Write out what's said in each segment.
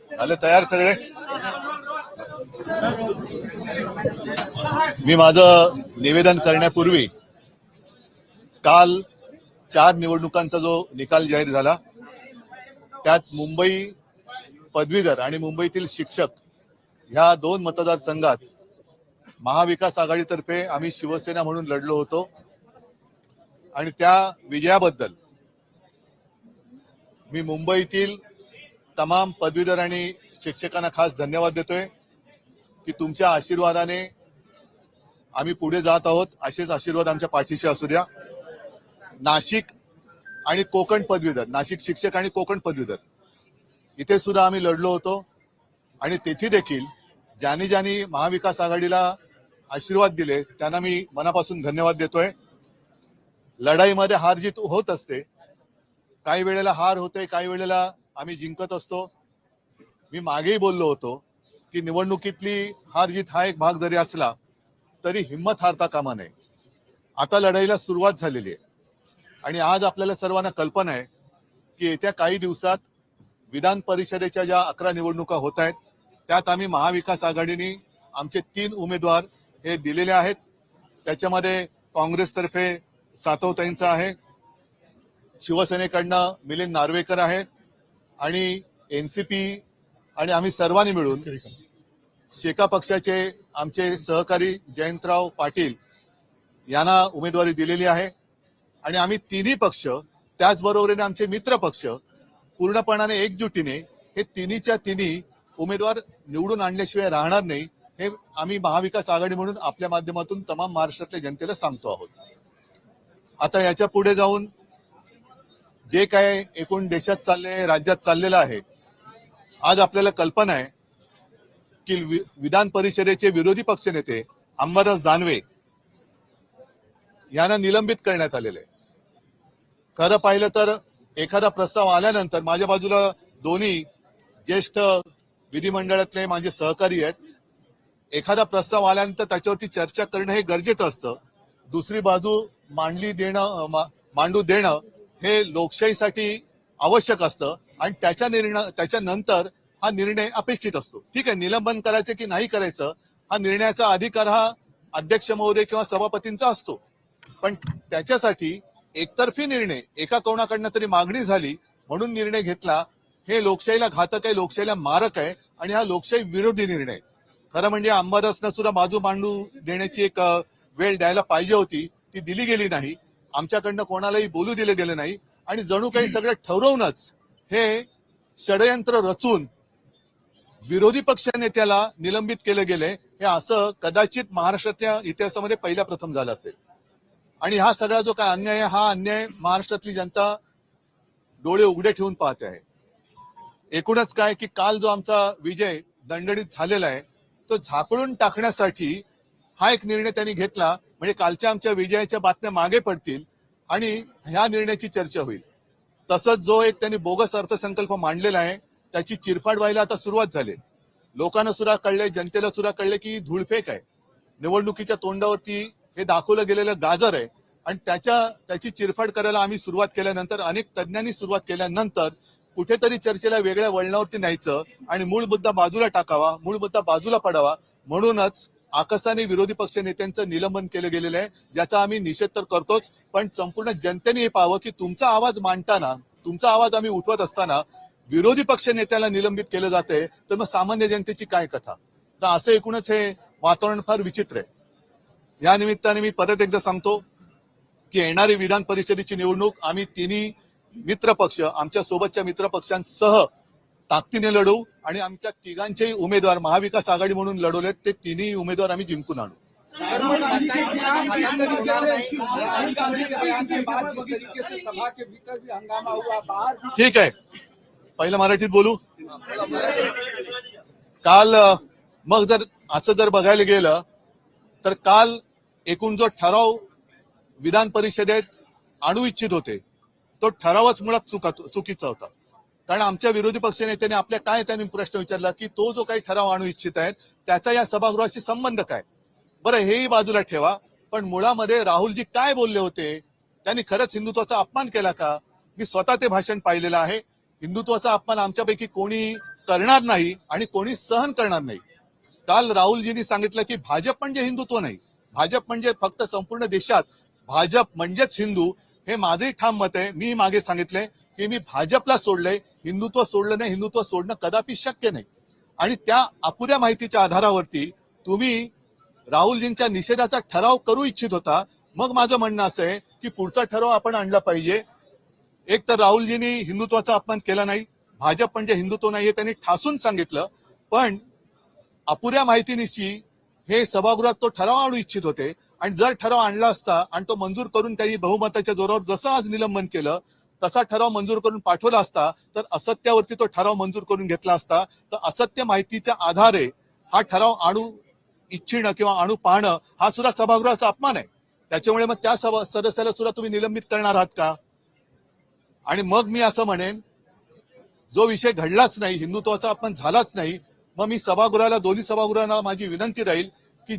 झाले तयार सगळे? मी माझं निवेदन करण्यापूर्वी काल 4 निवडणुकांचा जो निकाल जाहीर झाला त्यात मुंबई पदवीधर आणि मुंबईतील शिक्षक ह्या 2 मतदारसंघात महाविकास आघाडीतर्फे आम्ही शिवसेना म्हणून लढलो होतो आणि त्या विजयाबद्दल मी मुंबईतील तमाम पदवीधर आणि शिक्षकांना खास धन्यवाद देतोय की तुमच्या आशीर्वादाने आम्ही पुढे जात आहोत. असेच आशीर्वाद आमच्या पाठीशी असू द्या. नाशिक आणि कोकण पदवीधर, नाशिक शिक्षक आणि कोकण पदवीधर इथे सुद्धा आम्ही लढलो होतो आणि तेथे देखील ज्यांनी ज्यांनी महाविकास आघाडीला आशीर्वाद दिले त्यांना मी मनापासून धन्यवाद देतोय. लढाईमध्ये हार जीत होत असते, काही वेळेला हार होते, काही वेळेला आम्ही जिंकत असतो. मी मागेही बोललो होतो की निवडणुकीतली हार जीत हा एक भाग जरी असला तरी हिंमत हारता कामा नये. आता लढाईला सुरुवात झालेली आहे आणि आज आपल्याला सर्वांना कल्पना आहे की येत्या काही दिवसात विधान परिषदेच्या ज्या 11 निवडणुका होत आहेत त्यात आम्ही महाविकास आघाडीने आमचे 3 उमेदवार हे दिलेले आहेत. त्याच्यामध्ये काँग्रेसतर्फे सातवताईंचा आहे, शिवसेनेकडनं मिलिंद नार्वेकर आहेत आणि एनसीपी आणि आम्ही सर्वांनी मिळून शेका पक्षाचे आमचे सहकारी जयंतराव पाटील यांना उमेदवारी दिलेली आहे आणि आम्ही तिन्ही पक्ष त्याचबरोबरीने आमचे मित्र पक्ष पूर्णपणाने एकजुटीने हे तिन्हीच्या तिन्ही उमेदवार निवडून आणल्याशिवाय राहणार नाही हे आम्ही महाविकास आघाडी म्हणून आपल्या माध्यमातून तमाम महाराष्ट्रातल्या जनतेला सांगतो आहोत. आता याच्या पुढे जाऊन जे काय एकूण देशात चालले, राज्यात चाललेलं आहे, आज आपल्याला कल्पना आहे की विधान परिषदेचे विरोधी पक्षनेते अंबादास दानवे यांना निलंबित करण्यात आलेले आहे. खरं पाहिलं तर एखादा प्रस्ताव आल्यानंतर माझ्या बाजूला दोन्ही ज्येष्ठ विधिमंडळातले माझे सहकारी आहेत. एखादा प्रस्ताव आल्यानंतर त्याच्यावरती चर्चा करणं हे गरजेचं असतं. दुसरी बाजू मांडू देणं हे लोकशाहीसाठी आवश्यक असतं आणि त्याच्यानंतर हा निर्णय अपेक्षित असतो. ठीक आहे, निलंबन करायचं की नाही करायचं हा निर्णयाचा अधिकार हा अध्यक्ष महोदय किंवा सभापतींचा असतो, पण त्याच्यासाठी एकतर्फी निर्णय एका कोणाकडनं तरी मागणी झाली म्हणून निर्णय घेतला हे लोकशाहीला घातक आहे, लोकशाहीला मारक आहे आणि हा लोकशाही विरोधी निर्णय. खरं म्हणजे अंबादासनं सुद्धा बाजू मांडू देण्याची एक वेळ द्यायला पाहिजे होती, ती दिली गेली नाही. आमच्याकडनं कोणालाही बोलू दिलं गेलं नाही आणि जणू काही सगळं ठरवूनच हे षडयंत्र रचून विरोधी पक्ष नेत्याला निलंबित केलं गेले. हे असं कदाचित महाराष्ट्राच्या इतिहासामध्ये पहिल्या प्रथम झालं असेल आणि हा सगळा जो काय अन्याय आहे हा अन्याय महाराष्ट्रातली जनता डोळे उघडे ठेवून पाहते आहे. एकूणच काय की काल जो आमचा विजय दणदणीत झालेला आहे तो झाकळून टाकण्यासाठी हा एक निर्णय त्यांनी घेतला, म्हणजे कालच्या आमच्या विजयाच्या बातम्या मागे पडतील आणि ह्या निर्णयाची चर्चा होईल. तसंच जो एक त्यांनी बोगस अर्थसंकल्प मांडलेला आहे त्याची चिरफाड व्हायला आता सुरुवात झाली. लोकांना सुद्धा कळलंय, जनतेला सुद्धा कळलंय की धूळफेक आहे, निवडणुकीच्या तोंडावरती हे दाखवलं गेलेलं गाजर आहे आणि त्याची चिरफाड करायला आम्ही सुरुवात केल्यानंतर, अनेक तज्ञांनी सुरुवात केल्यानंतर कुठेतरी चर्चेला वेगळ्या वळणावरती न्यायचं आणि मूळ मुद्दा बाजूला टाकावा, मूळ मुद्दा बाजूला पडावा म्हणूनच आकसाने विरोधी पक्ष नेत्यांचं निलंबन केलं गेलेलं आहे, ज्याचा आम्ही निषेध तर करतोच, पण संपूर्ण जनतेने हे पाहावं की तुमचा आवाज मांडताना, तुमचा आवाज आम्ही उठवत असताना विरोधी पक्ष नेत्याला निलंबित केलं जाते तर मग सामान्य जनतेची काय कथा. तर असं एकूणच हे वातावरण फार विचित्र आहे. या निमित्ताने मी परत एकदा सांगतो की येणारी विधान परिषदेची निवडणूक आम्ही तिन्ही मित्र पक्ष आमच्या सोबतच्या मित्र पक्षांसह ताकदीने लढवू आणि आमच्या तिघांचेही उमेदवार महाविकास आघाडी म्हणून लढवलेत ते तिन्ही उमेदवार आम्ही जिंकून आणू. ठीक आहे, पहिलं मराठीत बोलू. काल मग जर असं जर बघायला गेलं तर काल एकूण जो ठराव विधान परिषदेत आणू इच्छित होते तो ठरावच मुळात चुकीचा होता. कारण आमच्या विरोधी पक्ष नेत्यांनी आपल्या काय त्यांनी प्रश्न विचारला की तो जो काही ठराव आणू इच्छित आहेत त्याचा या सभागृहाशी संबंध काय. बरं, हेही बाजूला ठेवा, पण मुळामध्ये राहुलजी काय बोलले होते, त्यांनी खरंच हिंदुत्वाचा अपमान केला का? मी स्वतः ते भाषण पाहिलेलं आहे. हिंदुत्वाचा अपमान आमच्यापैकी कोणी करणार नाही आणि कोणी सहन करणार नाही. काल राहुलजींनी सांगितलं की भाजप म्हणजे हिंदुत्व नाही, भाजप म्हणजे फक्त संपूर्ण देशात भाजप म्हणजेच हिंदू. हे माझंही ठाम मत आहे. मी मागे सांगितलंय की मी भाजपला सोडलंय, हिंदुत्व सोडलं नाही. हिंदुत्व सोडणं कदापि शक्य नाही. आणि त्या अपुऱ्या माहितीच्या आधारावरती तुम्ही राहुलजींच्या निषेधाचा ठराव करू इच्छित होता. मग माझं म्हणणं असं आहे की पुढचा ठराव आपण आणला पाहिजे. एक तर राहुलजींनी हिंदुत्वाचा अपमान केला नाही, भाजप म्हणजे हिंदुत्व नाहीये त्यांनी ठासून सांगितलं. पण अपुऱ्या माहितीनिशी हे सभागृहात तो ठराव आणू इच्छित होते. आणि जर ठराव आणला असता आणि तो मंजूर करून त्यांनी बहुमताच्या जोरावर जसं आज निलंबन केलं तसा ठराव मंजूर करून पाठवला असता तर असत्यावरती तो ठराव मंजूर करून घेतला असता. तर असत्य माहितीच्या आधारे हा ठराव आणू इच्छिणं किंवा आणू पाहणं हा सुद्धा सभागृहाचा अपमान आहे. त्याच्यामुळे मग त्या सदस्याला सुद्धा तुम्ही निलंबित करणार आहात का? आणि मग मी असं म्हणेन, जो विषय घडलाच नाही, हिंदुत्वाचा अपमान झालाच नाही, मग मी सभागृहाला, दोन्ही सभागृहांना माझी विनंती राहील की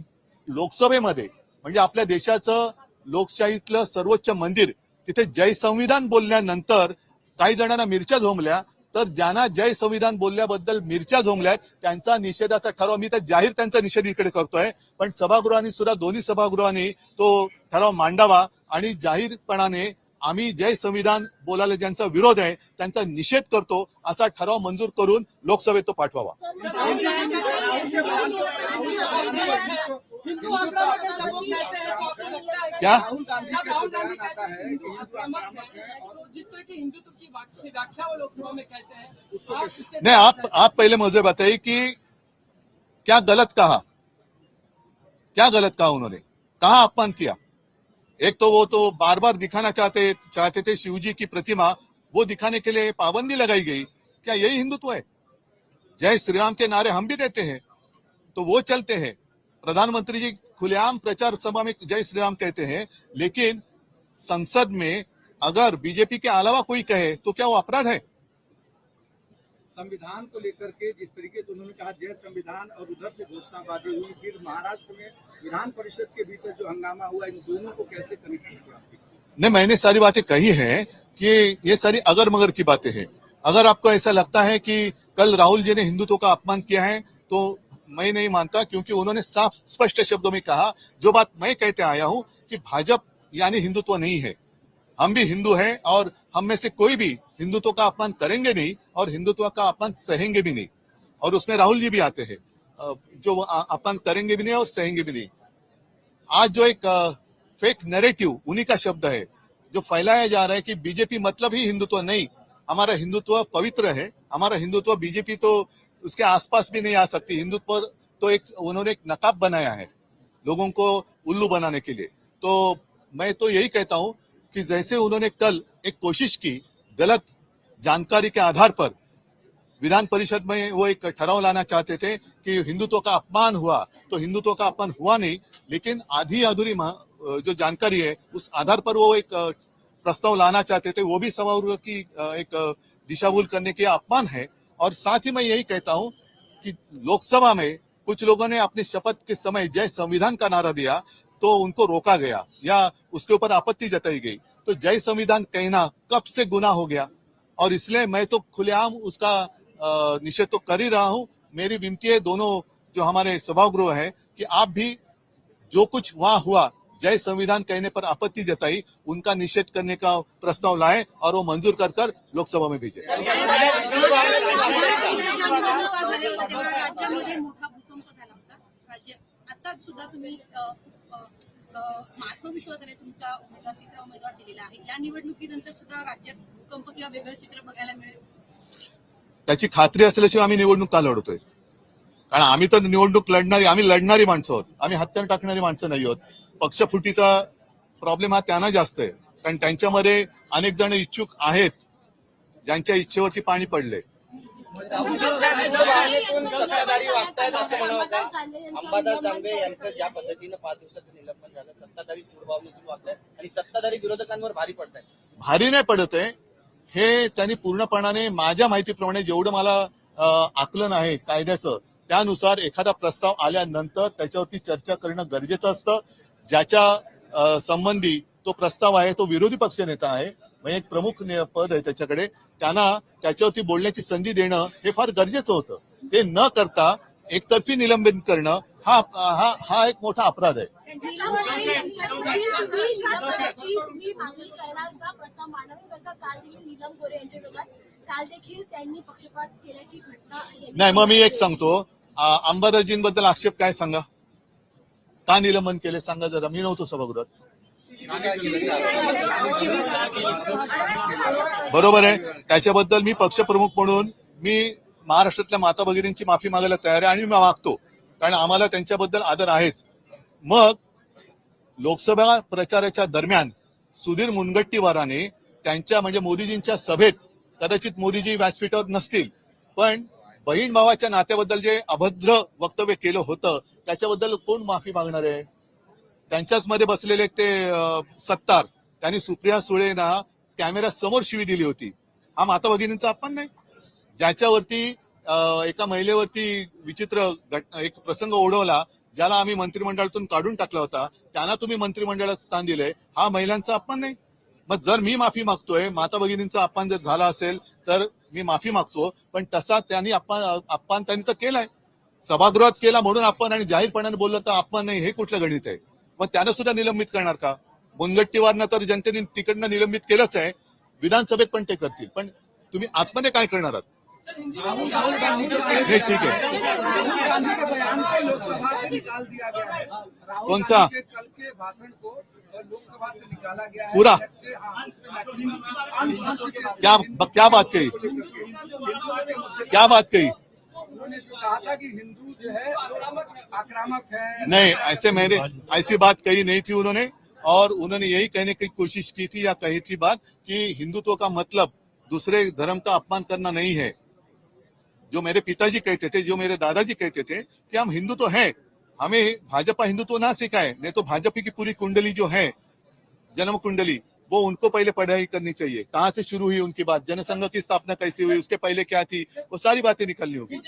लोकसभेमध्ये म्हणजे आपल्या देशाचं लोकशाहीतलं सर्वोच्च मंदिर तिथे जय संविधान बोलल्यानंतर काही जणांना मिरच्या झोंबल्या, तर ज्यांना जय संविधान बोलल्याबद्दल मिरच्या झोंबल्यात त्यांचा निषेधाचा ठराव, मी तर जाहीर त्यांचा निषेध इकडे करतोय, पण सभागृहांनी सुद्धा, दोन्ही सभागृहांनी तो ठराव मांडावा आणि जाहीरपणाने आम्ही जय संविधान बोलायला ज्यांचा विरोध आहे त्यांचा निषेध करतो असा ठराव मंजूर करून लोकसभेत तो पाठवावा. क्या नहीं, आप पहले मुझे बताइए कि क्या गलत कहा, क्या गलत कहा उन्होंने, कहा अपमान किया? एक तो वो तो बार बार दिखाना चाहते थे शिवजी की प्रतिमा, वो दिखाने के लिए पाबंदी लगाई गई. क्या यही हिंदुत्व है? जय श्री राम के नारे हम भी देते हैं तो वो चलते हैं. प्रधानमंत्री जी खुलेआम प्रचार सभा में जय श्री राम कहते हैं, लेकिन संसद में अगर बीजेपी के अलावा कोई कहे तो क्या वो अपराध है? संविधान को लेकर के जिस तरीके से उन्होंने कहा जय संविधान और उधर से घोषणाबाजी हुई, फिर महाराष्ट्र में विधान परिषद के भीतर जो हंगामा हुआ, इन दोनों को कैसे कनेक्ट किया? नहीं, मैंने सारी बातें कही हैं कि ये सारी अगर मगर की बातें हैं. अगर आपको ऐसा लगता है कि कल राहुल जी ने हिंदुत्व का अपमान किया है तो मैं नहीं मानता, क्योंकि उन्होंने साफ स्पष्ट शब्दों में कहा जो बात मैं कहते आया हूं कि भाजप यानी हिंदुत्व नहीं है. हम भी हिंदू हैं और हम में से कोई भी हिंदुत्व का अपमान करेंगे नहीं और हिंदुत्व का अपमान सहेंगे भी नहीं. और उसमें राहुल जी भी आते हैं जो अपमान करेंगे भी नहीं और सहेंगे भी नहीं. आज जो एक फेक नैरेटिव उन्हीं का शब्द है जो फैलाया जा रहा है कि बीजेपी मतलब ही हिंदुत्व, नहीं, हमारा हिंदुत्व पवित्र है. हमारा हिंदुत्व, बीजेपी तो उसके आसपास भी नहीं आ सकती. हिंदुत्व तो एक उन्होंने एक नकाब बनाया है लोगों को उल्लू बनाने के लिए. तो मैं तो यही कहता हूं कि जैसे उन्होंने कल एक कोशिश की गलत जानकारी के आधार पर, विधान परिषद में वो एक ठराव लाना चाहते थे कि हिंदुत्व का अपमान हुआ, तो हिंदुत्व का अपमान हुआ नहीं, लेकिन आधी अधूरी जो जानकारी है उस आधार पर वो एक प्रस्ताव लाना चाहते थे, वो भी सभागृह की एक दिशाभूल करने के अपमान है. और साथ ही मैं यही कहता हूं कि लोकसभा में कुछ लोगों ने अपनी शपथ के समय जय संविधान का नारा दिया तो उनको रोका गया या उसके ऊपर आपत्ति जताई गई. तो जय संविधान कहना कब से गुनाह हो गया, और इसलिए मैं तो खुलेआम उसका निषेध तो कर ही रहा हूं. मेरी विनती है दोनों जो हमारे सभागृह है कि आप भी जो कुछ वहां हुआ, जय संविधान कहने पर आपत्ति जताई, उनका निषेध करने का प्रस्ताव लाएं और वो मंजूर कर कर लोकसभा में भेजें. राज्यामध्ये मोठा भूकंप झाला होता. आता सुद्धा तुम्ही आत्मविश्वासाने तुमचा उमेदवार, तिसरा उमेदवार दिलेला आहे. या निवडणुकीनंतर सुद्धा राज्यात भूकंप किंवा वेगळं चित्र बघायला मिळेल त्याची खात्री असल्याशिवाय आम्ही निवडणूक का लढतोय? कारण आम्ही तर निवडणूक आम्ही लढणारी माणसं आहोत. आम्ही हत्यार टाकणारी माणसं नाही आहोत. पक्षफुटीचा प्रॉब्लेम हा त्यांना जास्त आहे, कारण त्यांच्यामध्ये अनेक जण इच्छुक आहेत ज्यांच्या इच्छेवरती पाणी पडले. सत्ताधारी वागतायत असं म्हणत होता. अंबादास दानवे यांचं ज्या पद्धतीनं 5 दिवसाचं निलंबन झालं, सत्ताधारी सूडभावनेतून वागतायत आणि सत्ताधारी विरोधकांवर भारी पडतायत. भारी नाही पडत आहे, हे त्यांनी पूर्णपणाने, माझ्या माहितीप्रमाणे जेवढं मला आकलन आहे कायद्याचं, त्यानुसार एखादा प्रस्ताव आल्यानंतर त्याच्यावरती चर्चा करणं गरजेचं असतं. ज्याच्या संबंधी तो प्रस्ताव आहे तो विरोधी पक्ष नेता आहे, म्हणजे एक प्रमुख पद आहे त्याच्याकडे, त्यांना त्याच्यावरती बोलण्याची संधी देणं हे फार गरजेचं होतं. ते न करता एकतर्फी निलंबन करणं हा हा हा एक मोठा अपराध आहे. तुम्ही मागणी करणार का? प्रस्ताव मांडावे बरं का? काल देखील नीलम गोरे यांच्या विरोधात काल देखील त्यांनी पक्षपात केल्याची घटना. नाही, मग मी एक सांगतो, अंबादासजींबद्दल आक्षेप काय सांगा, का निलंबन केले सांगा जरा. मी नव्हतो सभागृहात. बरोबर आहे, त्याच्याबद्दल मी पक्षप्रमुख म्हणून मी महाराष्ट्रातल्या माता भगिनींची माफी मागायला तयार आहे आणि मी मागतो, कारण आम्हाला त्यांच्याबद्दल आदर आहेच. मग लोकसभा प्रचाराच्या दरम्यान सुधीर मुनगंटीवाराने त्यांच्या म्हणजे मोदीजींच्या सभेत, कदाचित मोदीजी व्यासपीठावर नसतील, पण बहीण भावाच्या नात्याबद्दल जे अभद्र वक्तव्य केलं होतं त्याच्याबद्दल कोण माफी मागणार आहे? त्यांच्याच मध्ये बसलेले ते सत्तार, त्यांनी सुप्रिया सुळेंना कॅमेरा समोर शिवी दिली होती. हा माता भगिनींचा अपमान नाही? ज्याच्यावरती एका महिलेवरती विचित्र एक प्रसंग ओढवला, ज्याला आम्ही मंत्रिमंडळातून काढून टाकला होता, त्यांना तुम्ही मंत्रिमंडळात स्थान दिलंय, हा महिलांचा अपमान नाही? मग जर मी माफी मागतोय, माता भगिनींचा अपमान जर झाला असेल तर मी माफी मागतो, पण तसा त्यांनी अपमान त्यांनी तर केलाय, सभागृहात केला म्हणून अपमान, आणि जाहीरपणाने बोललं तर अपमान नाही, हे कुठलं गणित आहे? मग त्यांना सुद्धा निलंबित करणार का? मुनगंटीवारनं तर जनतेने तिकडनं निलंबित केलंच आहे, विधानसभेत पण ते करतील, पण तुम्ही आतमध्ये काय करणार आहात? नहीं, ठीक है। लोकसभा से निकाल दिया गया है। कौन सा? कल के भाषण को लोकसभा से निकाला गया है पूरा? क्या बात कही? क्या बात कही? उन्होंने जो कहा था कि हिंदू जो है आक्रामक है। नहीं, ऐसी बात कही नहीं थी उन्होंने, और उन्होंने यही कहने की कोशिश की थी या कही थी बात कि हिंदुत्व का मतलब दूसरे धर्म का अपमान करना नहीं है। जो मेरे पिताजी कहते थे, जो मेरे दादाजी कहते थे कि हम हिंदू तो हैं, हमें भाजपा हिंदुत्व ना सिखाए, नहीं तो भाजपा की पूरी कुंडली जो है, जन्म कुंडली, वो उनको पहले पढ़ाई करनी चाहिए। कहाँ से शुरू हुई उनकी बात, जनसंघ की स्थापना कैसे हुई, उसके पहले क्या थी, वो सारी बातें निकलनी होगी।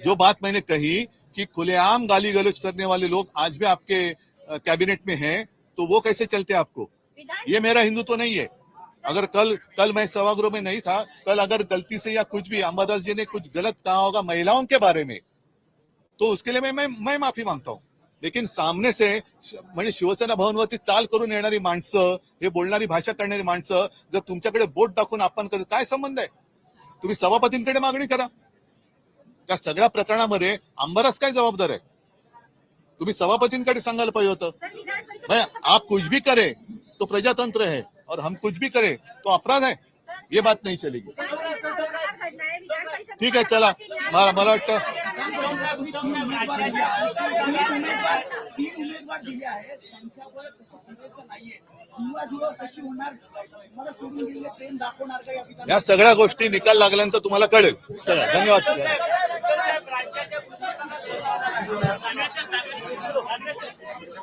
जो बात मैंने कही कि खुलेआम गाली गलौज करने वाले लोग आज भी आपके कैबिनेट में हैं, तो वो कैसे चलते आपको? ये मेरा हिंदुत्व नहीं है। अगर कल मैं सभागृह में नहीं था, कल अगर गलती से या कुछ भी अंबादास जी ने कुछ गलत कहा होगा महिलाओं के बारे में, तो उसके लिए मैं माफी मांगता हूं। लेकिन सामने से म्हणजे शिवसेना भवनवरती चाल करून येणारी माणसं, हे बोलणारी भाषा करणारी माणसं जर तुमच्याकडे बोट दाखवून अपमान करत, काय संबंध आहे? तुम्ही सभापतींकडे मागणी करा। त्या सगळ्या प्रकरणामध्ये अंबादास काय जबाबदार आहे? तुम्ही सभापतींकडे सांगायला पाहिजे होतं। भाई, आप कुछ भी करे तो प्रजातंत्र है, और हम कुछ भी करें तो अपराध है, ये बात नहीं चलेगी। ठीक है, चला, मला वाटतं या सगळ्या गोष्टी निकाल लागल्यानंतर तुम्हाला कळेल। चला, धन्यवाद।